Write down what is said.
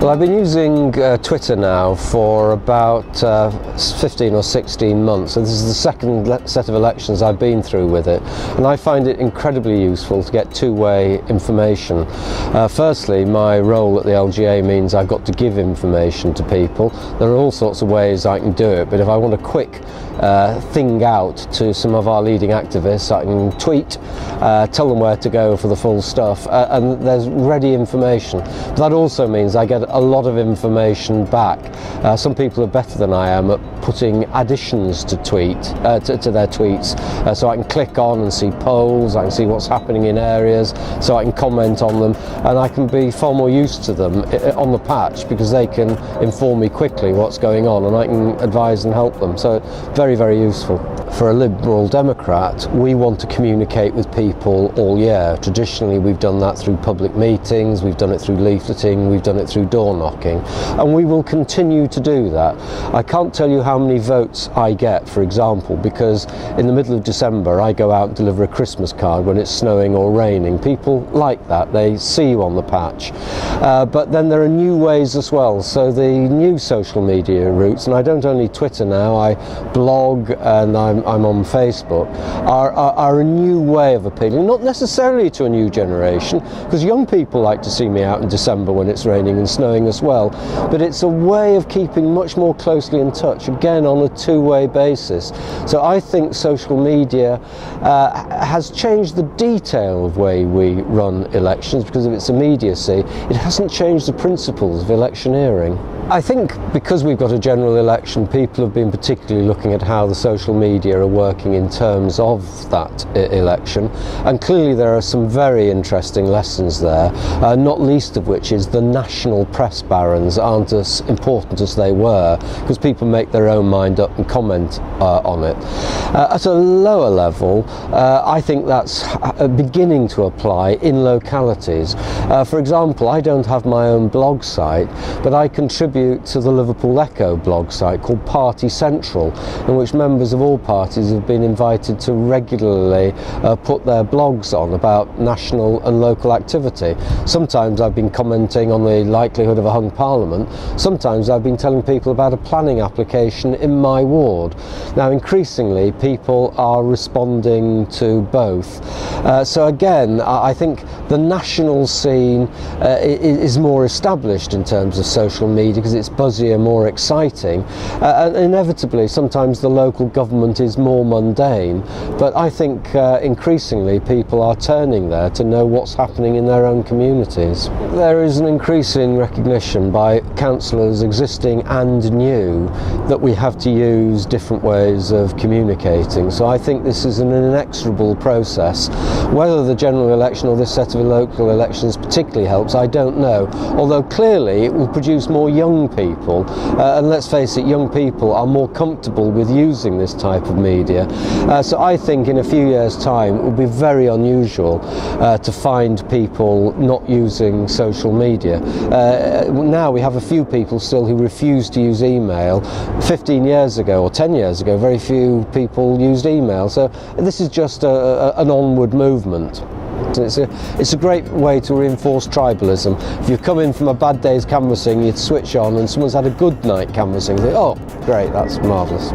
Well, I've been using Twitter now for about 15 or 16 months, so this is the second set of elections I've been through with it, and I find it incredibly useful to get two-way information. Firstly, my role at the LGA means I've got to give information to people. There are all sorts of ways I can do it, but if I want a quick thing out to some of our leading activists, I can tweet, tell them where to go for the full stuff, and there's ready information. But that also means I get a lot of information back. Some people are better than I am at putting additions to to their tweets, so I can click on and see polls, I can see what's happening in areas, so I can comment on them, and I can be far more used to them on the patch because they can inform me quickly what's going on, and I can advise and help them. So very, very useful. For a Liberal Democrat, we want to communicate with people all year. Traditionally, we've done that through public meetings, we've done it through leafleting, we've done it through door knocking, and we will continue to do that. I can't tell you how many votes I get, for example, because in the middle of December I go out and deliver a Christmas card when it's snowing or raining. People like that, they see you on the patch. But then there are new ways as well, so the new social media routes, and I don't only Twitter now, I blog and I'm on Facebook, are a new way of appealing, not necessarily to a new generation, because young people like to see me out in December when it's raining and snowing as well, but it's a way of keeping much more closely in touch, again on a two-way basis. So I think social media has changed the detail of way we run elections because of its immediacy. It hasn't changed the principles of electioneering. I think because we've got a general election, people have been particularly looking at how the social media are working in terms of that election, and clearly there are some very interesting lessons there, not least of which is the national press barons aren't as important as they were because people make their own mind up and comment on it. At a lower level, I think that's beginning to apply in localities. For example, I don't have my own blog site, but I contribute to the Liverpool Echo blog site called Party Central, in which members of all parties have been invited to regularly put their blogs on about national and local activity. Sometimes I've been commenting on the likelihood of a hung parliament, sometimes I've been telling people about a planning application in my ward. Now increasingly people are responding to both. So again, I think the national scene is more established in terms of social media because it's buzzier, more exciting, and inevitably sometimes the local government is more mundane, but I think increasingly people are turning there to know what's happening in their own communities. There is an increasing recognition by councillors existing and new that we have to use different ways of communicating, so I think this is an inexorable process. Whether the general election or this set of local elections particularly helps, I don't know, although clearly it will produce more young people, and let's face it, young people are more comfortable with using this type of media. So I think in a few years' time it will be very unusual to find people not using social media. Now we have a few people still who refuse to use email. 15 years ago or 10 years ago very few people used email, so this is just an onward movement. It's a great way to reinforce tribalism. If you come in from a bad day's canvassing, you'd switch on and someone's had a good night canvassing, you think, oh great, that's marvellous.